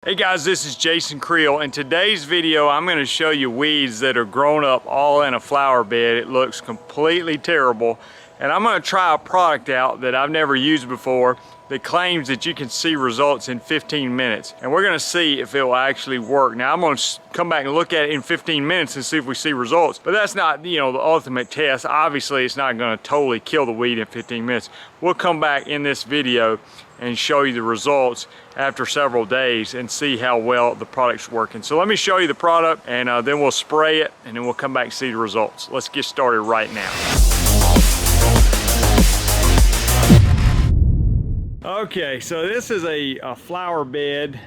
Hey guys, this is Jason Creel. In today's video, I'm going to show you weeds that are grown up all in a flower bed. It looks completely terrible. And I'm going to try a product out that I've never used before that claims that you can see results in 15 minutes. And we're going to see if it will actually work. Now I'm going to come back and look at it in 15 minutes and see if we see results. But that's not, the ultimate test. Obviously, it's not going to totally kill the weed in 15 minutes. We'll come back in this video and show you the results after several days and see how well the product's working. So let me show you the product and then we'll spray it and then we'll come back and see the results. Let's get started right now. Okay, so this is a flower bed,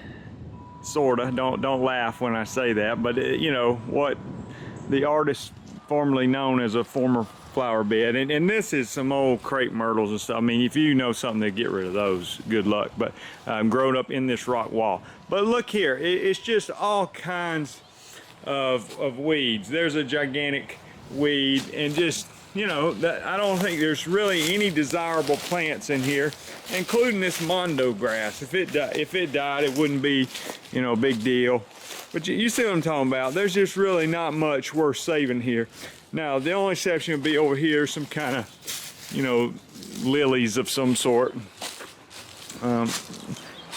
sorta. Don't laugh when I say that, but you know what the artist formerly known as a former flower bed, and this is some old crepe myrtles and stuff. I mean, if you know something to get rid of those, good luck. But grown up in this rock wall. But look here, it's just all kinds of weeds. There's a gigantic weed, and just I don't think there's really any desirable plants in here, including this mondo grass. If it died, it wouldn't be a big deal. But you see what I'm talking about. There's just really not much worth saving here. Now, the only exception would be over here, some kind of, lilies of some sort. The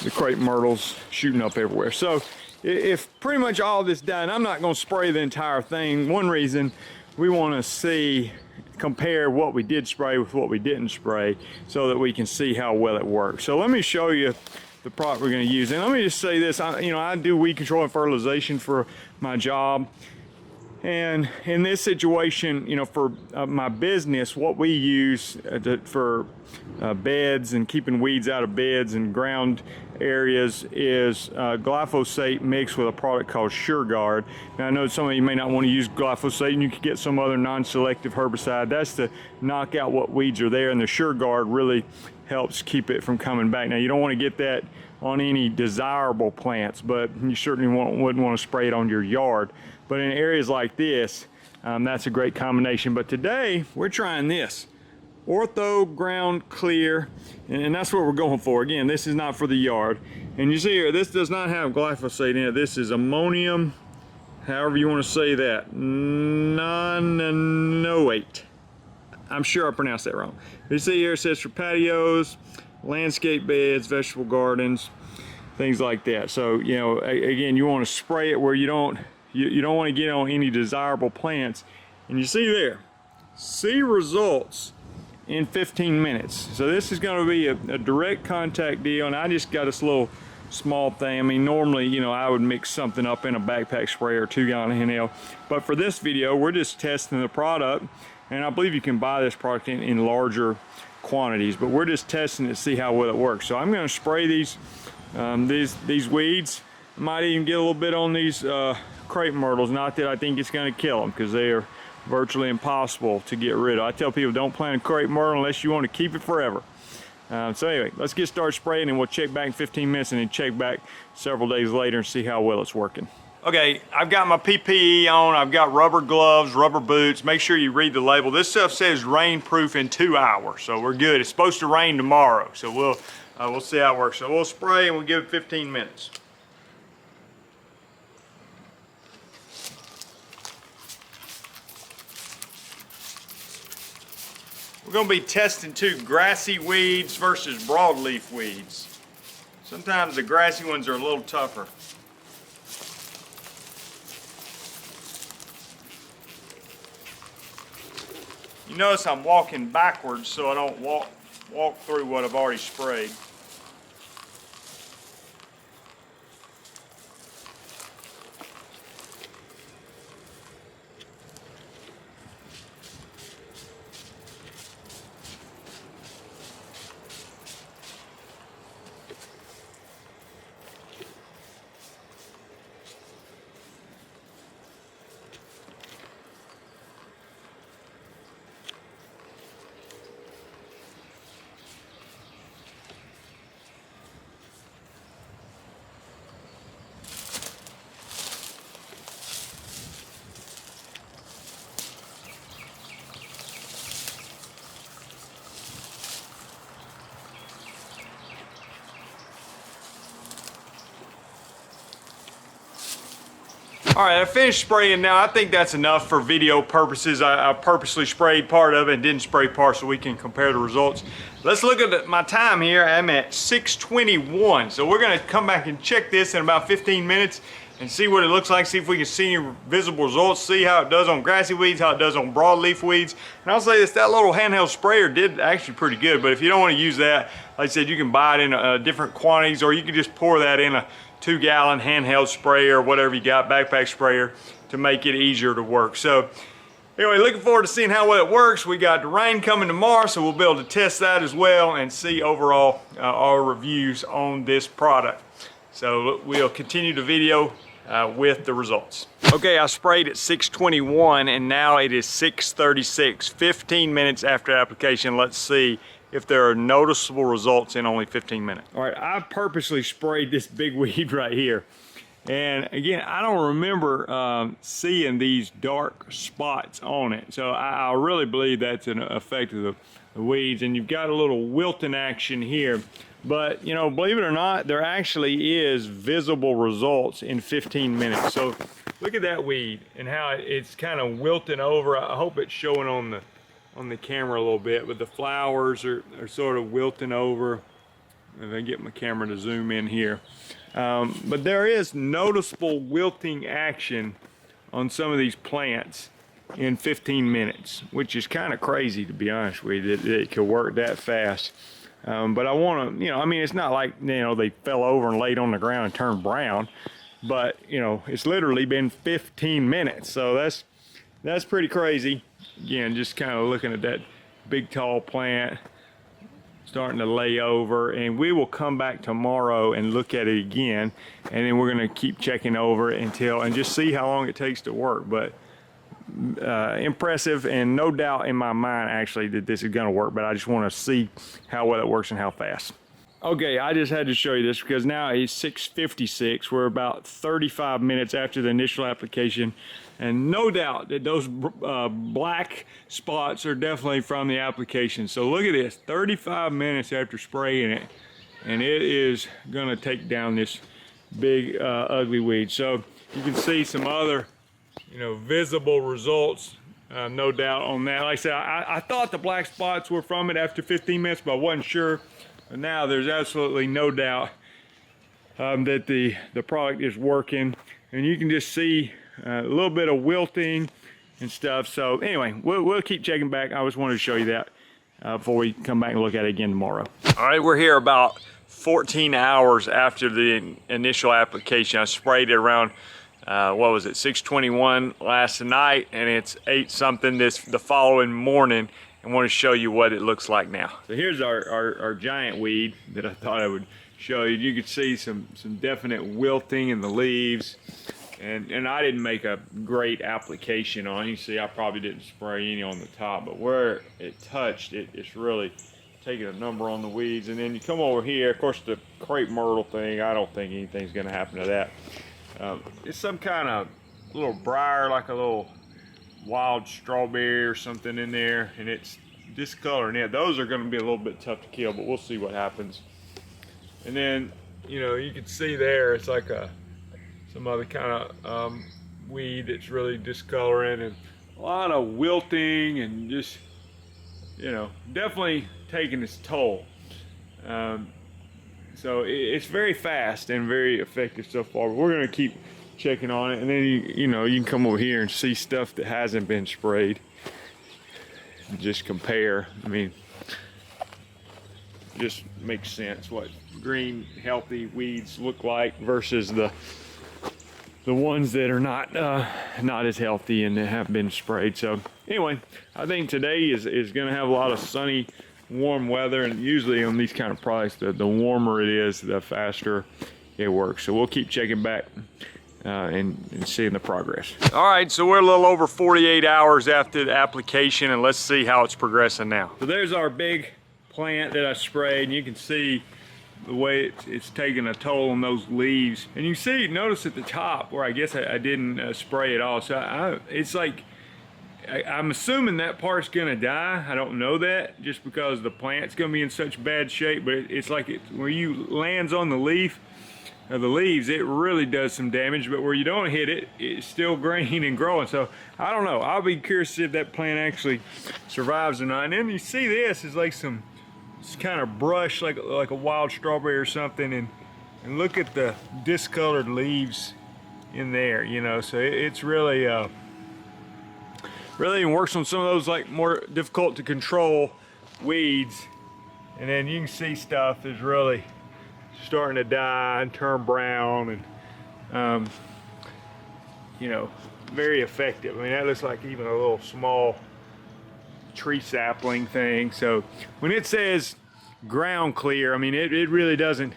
crepe myrtles shooting up everywhere. So, if pretty much all this died, I'm not going to spray the entire thing. One reason, we want to compare what we did spray with what we didn't spray so that we can see how well it works. So let me show you the product we're going to use. And let me just say this, I do weed control and fertilization for my job. And in this situation, for my business, what we use for beds and keeping weeds out of beds and ground areas is glyphosate mixed with a product called SureGuard. Now I know some of you may not want to use glyphosate, and you can get some other non-selective herbicide. That's to knock out what weeds are there, and the SureGuard really helps keep it from coming back. Now you don't want to get that on any desirable plants, but you certainly wouldn't want to spray it on your yard. But in areas like this, that's a great combination. But today, we're trying this. Ortho Ground Clear, and that's what we're going for. Again, this is not for the yard. And you see here, this does not have glyphosate in it. This is ammonium, however you want to say that, nonanoate. I'm sure I pronounced that wrong. You see here, it says for patios, landscape beds, vegetable gardens, things like that. So, again, you want to spray it where you don't want to get on any desirable plants. And you see there, see results in 15 minutes. So this is going to be a direct contact deal, and I just got this little small thing. I mean, normally, I would mix something up in a backpack sprayer or 2-gallon handheld. But for this video, we're just testing the product, and I believe you can buy this product in larger quantities, but we're just testing it to see how well it works. So I'm going to spray these weeds. I might even get a little bit on these crepe myrtles. Not that I think it's going to kill them, because they are virtually impossible to get rid of. I tell people, don't plant a crepe myrtle unless you want to keep it forever. So anyway, let's get started spraying, and we'll check back in 15 minutes and then check back several days later and see how well it's working. Okay, I've got my PPE on. I've got rubber gloves, rubber boots. Make sure you read the label. This stuff says rain-proof in 2 hours, so we're good. It's supposed to rain tomorrow, so we'll see how it works. So we'll spray and we'll give it 15 minutes. We're going to be testing two grassy weeds versus broadleaf weeds. Sometimes the grassy ones are a little tougher. You notice I'm walking backwards so I don't walk through what I've already sprayed. All right, I finished spraying now. I think that's enough for video purposes. I purposely sprayed part of it and didn't spray part so we can compare the results. Let's look at my time here. I'm at 6:21. So we're gonna come back and check this in about 15 minutes and see what it looks like, see if we can see any visible results, see how it does on grassy weeds, how it does on broadleaf weeds. And I'll say this, that little handheld sprayer did actually pretty good, but if you don't want to use that, like I said, you can buy it in different quantities, or you can just pour that in a 2-gallon handheld sprayer, whatever you got, backpack sprayer, to make it easier to work. So anyway, looking forward to seeing how well it works. We got the rain coming tomorrow, so we'll be able to test that as well and see overall our reviews on this product. So we'll continue the video with the results. Okay, I sprayed at 6:21 and now it is 6:36, 15 minutes after application. Let's see if there are noticeable results in only 15 minutes. All right, I purposely sprayed this big weed right here. And again, I don't remember seeing these dark spots on it. So I really believe that's an effect of the weeds. And you've got a little wilting action here. But, you know, believe it or not, there actually is visible results in 15 minutes. So look at that weed and how it's kind of wilting over. I hope it's showing on the camera a little bit, but the flowers are sort of wilting over. If I get my camera to zoom in here. But there is noticeable wilting action on some of these plants in 15 minutes, which is kind of crazy, to be honest with you, that it could work that fast. But I want to, you know, I mean, it's not like, you know, they fell over and laid on the ground and turned brown, but, you know, it's literally been 15 minutes. So that's pretty crazy. Again, just kind of looking at that big tall plant starting to lay over, and we will come back tomorrow and look at it again, and then we're going to keep checking over it and just see how long it takes to work. But impressive, and no doubt in my mind actually that this is going to work, but I just want to see how well it works and how fast. Okay, I just had to show you this because now it's 6:56. We're about 35 minutes after the initial application, and no doubt that those black spots are definitely from the application. So look at this, 35 minutes after spraying it, and it is going to take down this big ugly weed. So you can see some other, you know, visible results, no doubt on that. Like I said, I thought the black spots were from it after 15 minutes, but I wasn't sure. But now there's absolutely no doubt that the product is working, and you can just see a little bit of wilting and stuff. So anyway, we'll keep checking back. I just wanted to show you that before we come back and look at it again tomorrow. All right, we're here about 14 hours after the initial application. I sprayed it around what was it, 6:21 last night, and it's 8 something the following morning. I want to show you what it looks like now. So here's our giant weed that I thought I would show you. You could see some definite wilting in the leaves, and I didn't make a great application on it. You see I probably didn't spray any on the top, but where it touched, it's really taking a number on the weeds. And then you come over here, of course the crepe myrtle thing, I don't think anything's going to happen to that. It's some kind of little briar, like a little wild strawberry or something in there, and it's discoloring it. Those are going to be a little bit tough to kill, but we'll see what happens. And then, you know, you can see there it's like some other kind of weed that's really discoloring, and a lot of wilting, and just, you know, definitely taking its toll. So it's very fast and very effective so far, but we're going to keep checking on it. And then you know, you can come over here and see stuff that hasn't been sprayed and just compare. I mean, just makes sense what green healthy weeds look like versus the ones that are not as healthy and that have been sprayed. So anyway, I think today is going to have a lot of sunny, warm weather, and usually on these kind of products, the warmer it is, the faster it works. So we'll keep checking back and seeing the progress. All right, so we're a little over 48 hours after the application, and let's see how it's progressing now. So there's our big plant that I sprayed, and you can see the way it's taking a toll on those leaves. And you see, notice at the top where I guess I didn't spray at all. So it's like, I'm assuming that part's gonna die. I don't know that, just because the plant's gonna be in such bad shape, but it's like where you lands on the leaf, of the leaves, it really does some damage, but where you don't hit it, it's still green and growing. So I don't know, I'll be curious to see if that plant actually survives or not. And then you see this is like some kind of brush, like a wild strawberry or something, and look at the discolored leaves in there, you know. So it's really really works on some of those like more difficult to control weeds. And then you can see stuff is really starting to die and turn brown, and you know, very effective. I mean, that looks like even a little small tree sapling thing. So when it says ground clear, I mean, it really doesn't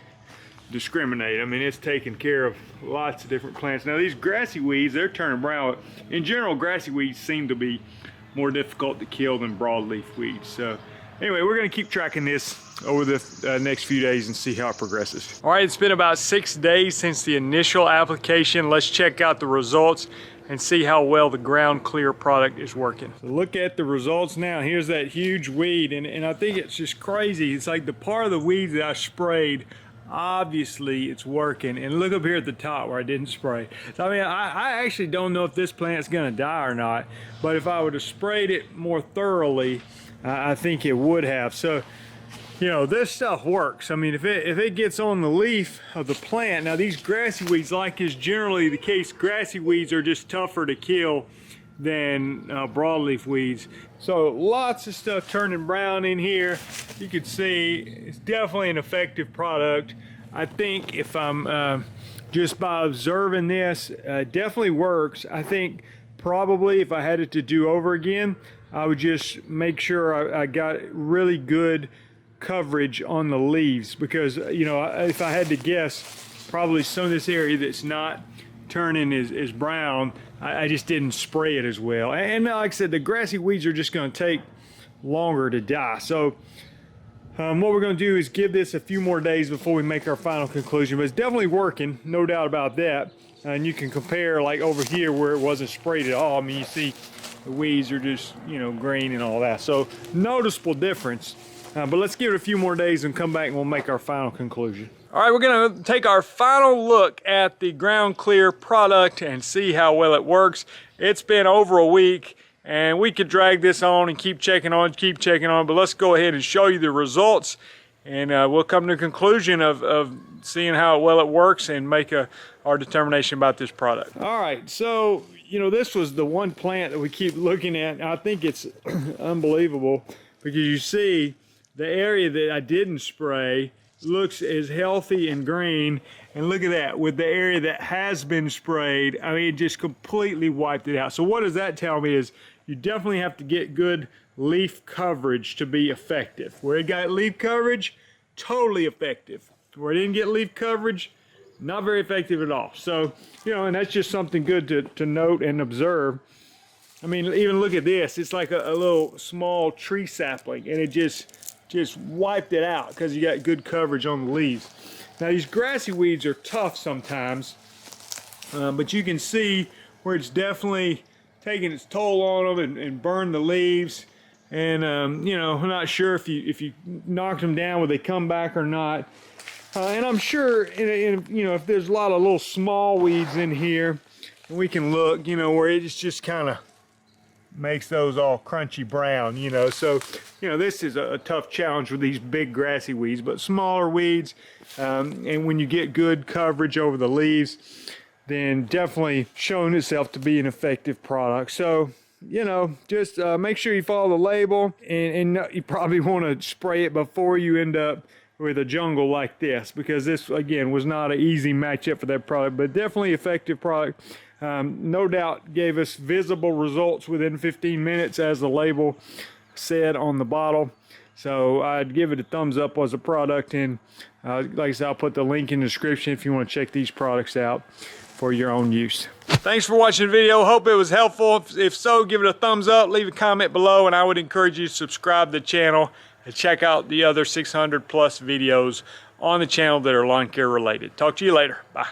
discriminate. I mean, it's taking care of lots of different plants. Now these grassy weeds, they're turning brown. In general, grassy weeds seem to be more difficult to kill than broadleaf weeds. So anyway, we're going to keep tracking this over the next few days and see how it progresses. All right, it's been about 6 days since the initial application. Let's check out the results and see how well the ground clear product is working. So look at the results now. Here's that huge weed, and I think it's just crazy. It's like the part of the weeds that I sprayed, obviously it's working. And look up here at the top where I didn't spray. So I mean, I actually don't know if this plant's gonna die or not, but if I would have sprayed it more thoroughly, I think it would have. So, you know, this stuff works. I mean, if it gets on the leaf of the plant, now these grassy weeds, like is generally the case, grassy weeds are just tougher to kill than broadleaf weeds. So lots of stuff turning brown in here. You can see it's definitely an effective product. I think if I'm just by observing this, definitely works. I think probably if I had it to do over again, I would just make sure I got really good coverage on the leaves, because you know, if I had to guess, probably some of this area that's not turning is brown, I just didn't spray it as well. And like I said, the grassy weeds are just going to take longer to die. So what we're going to do is give this a few more days before we make our final conclusion. But it's definitely working, no doubt about that. And you can compare like over here where it wasn't sprayed at all. I mean, you see the weeds are just, you know, green and all that. So noticeable difference. But let's give it a few more days and come back and we'll make our final conclusion. All right, we're gonna take our final look at the ground clear product and see how well it works. It's been over a week and we could drag this on and keep checking on, but let's go ahead and show you the results, and we'll come to a conclusion of seeing how well it works and make our determination about this product. All right, so you know, this was the one plant that we keep looking at. I think it's unbelievable because you see the area that I didn't spray looks as healthy and green, and look at that with the area that has been sprayed. I mean, it just completely wiped it out. So what does that tell me is you definitely have to get good leaf coverage to be effective. Where it got leaf coverage, totally effective. Where it didn't get leaf coverage, not very effective at all. So, you know, and that's just something good to note and observe. I mean, even look at this. It's like a little small tree sapling, and it just wiped it out because you got good coverage on the leaves. Now these grassy weeds are tough sometimes, but you can see where it's definitely taking its toll on them and burned the leaves. And you know, I'm not sure if you knocked them down, would they come back or not. And I'm sure, you know, if there's a lot of little small weeds in here, we can look, you know, where it's just kind of makes those all crunchy brown, you know. So, you know, this is a tough challenge with these big grassy weeds, but smaller weeds, and when you get good coverage over the leaves, then definitely shown itself to be an effective product. So, you know, just make sure you follow the label, and you probably want to spray it before you end up with a jungle like this, because this, again, was not an easy matchup for that product, but definitely effective product. No doubt gave us visible results within 15 minutes, as the label said on the bottle. So I'd give it a thumbs up as a product, and like I said, I'll put the link in the description if you want to check these products out for your own use. Thanks for watching the video. Hope it was helpful. If so, give it a thumbs up, leave a comment below, and I would encourage you to subscribe to the channel and check out the other 600+ videos on the channel that are lawn care related. Talk to you later. Bye.